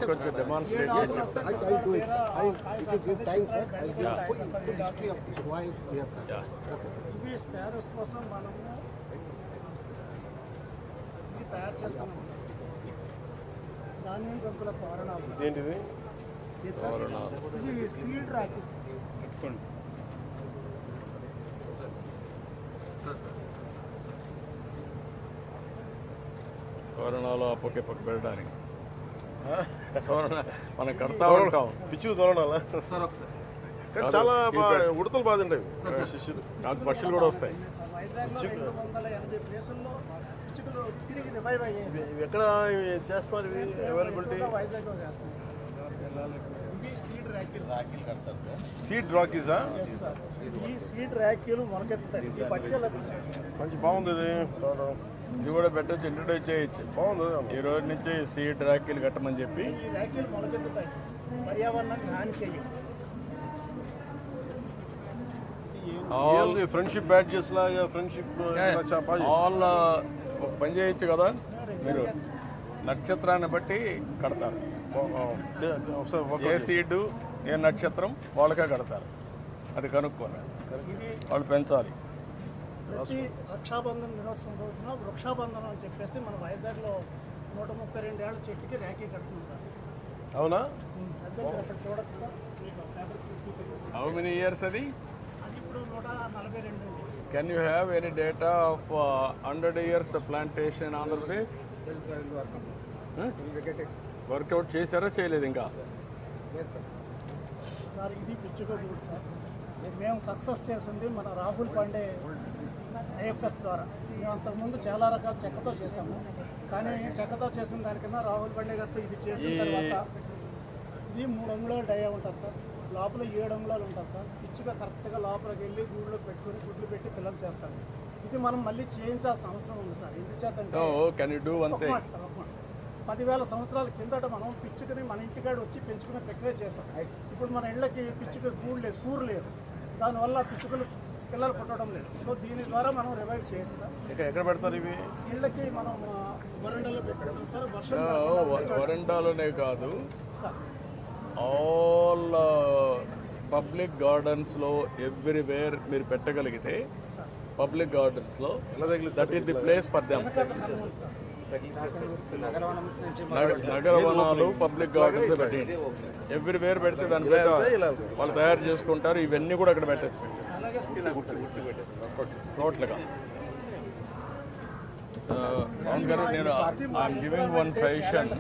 కొంచెం డెమాన్స్ట్రేట్ చేసి I'll do it, sir. If you give time, sir, I'll give full history of this, why we have done. ఇవి sparrows కోసం మనము ఇవి తయారు చేస్తున్నాం సార్. ధాన్యం గంపుల తోరణాలు సార్. ఏంటిది ఇది సార్, ఇవి సీడ్ రాకిస్. తోరణాలు అప్పకే పక్క పెట్టడానికి మనం కడతా ఉంటాం పిచ్చు తోరణాలా కానీ చాలా ఉడతలు బాగుంటాయి శిష్యులు. నాకు పక్షులు కూడా వస్తాయి. వైజాగ్లో 280 ప్లేసుల్లో పిచ్చుకలు తిరిగి రివైవ్ అయ్యాయి. ఇవి ఎక్కడ చేస్తున్నారు ఇవి అవైలబిలిటీ? వైజాగ్లో చేస్తాం. ఇవి సీడ్ ర్యాకిల్. సీడ్ రాకీసా? ఈ సీడ్ ర్యాకిల్ మొలకెత్తుతాయి. ఈ పట్టుకెళ్ళ మంచి బాగుంది ఇది. ఇది కూడా పెట్టచ్చు, ఇంట్రడ్యూస్ చేయొచ్చు. బాగుంది. ఈ రోజు నుంచి సీడ్ రాకీలు కట్టమని చెప్పి. ఈ ర్యాకిల్ మొలకెత్తుతాయి సార్, పర్యావరణానికి హాని చేయవు. ఫ్రెండ్షిప్ బ్యాడ్జెస్ లాగా ఫ్రెండ్షిప్ ఆల్ ఒక పని చేయొచ్చు కదా, మీరు నక్షత్రాన్ని బట్టి కడతారు. ఏ సీడు ఏ నక్షత్రం వాళ్ళకే కడతారు. అది కనుక్కోవాలి, వాళ్ళు పెంచాలి. ప్రతి రక్షాబంధన్ దినోత్సవం రోజున వృక్షాబంధనం అని చెప్పేసి మన వైజాగ్లో 132 ఏళ్ళ చెట్టుకి ర్యాకీ కడుతుంది సార్. అవునా? అక్కడ చూడచ్చు సార్. హౌ మెనీ ఇయర్స్ అది? అది ఇప్పుడు 142 అండి. Can you have any data of 100 years plantation Andhra Pradesh? Work out చేశారా చేయలేదు ఇంకా? సార్ ఇది పిచ్చుకోగూడు సార్. మేము సక్సెస్ చేసింది మన రాహుల్ పాండే ఐఎఫ్ఎస్ ద్వారా. మేము అంతకుముందు చాలా రకాల చెక్కతో చేసాము, కానీ చెక్కతో చేసిన దానికన్నా రాహుల్ పాండే గారితో ఇది చేసిన తర్వాత ఇది 3 అంగుళాలు డయా ఉంటుంది సార్. లోపల 7 అంగుళాలు ఉంటుంది సార్. పిచ్చుగా కరెక్ట్గా లోపలికి వెళ్ళి గూడులో పెట్టుకుని గుడ్లు పెట్టి పిల్లలు చేస్తారు. ఇది మనం మళ్ళీ చేయించాల్సిన అవసరం ఉంది సార్. ఎందుచేతంటే 10,000 సంవత్సరాల కిందట మనం పిచ్చుకని మన ఇంటికాడ వచ్చి పెంచుకునే ప్రక్రియ చేసాం. ఇప్పుడు మన ఇళ్ళకి పిచ్చుక గూడు లేదు, సూరు లేదు. దానివల్ల పిచ్చుకలు పిల్లలు పుట్టడం లేదు. సో దీని ద్వారా మనం రివైవ్ చేయొచ్చు సార్. ఎక్కడ పెడతారు ఇవి? ఇళ్ళకి మనం వరండాలో పెట్టుకుంటాం సార్. వర్షం వరండాలోనే కాదు సార్, ఆల్ పబ్లిక్ గార్డెన్స్లో ఎవ్రీవేర్ మీరు పెట్టగలిగితే పబ్లిక్ గార్డెన్స్లో that is the place for them. నగరవనాలు పబ్లిక్ గార్డెన్స్ పెట్టండి. ఎవ్రీవేర్ పెడితే దాని మీద వాళ్ళు తయారు చేసుకుంటారు. ఇవన్నీ కూడా అక్కడ పెట్టచ్చు టోటల్గా. నేను ఐఎమ్ గివింగ్ వన్ సజెషన్.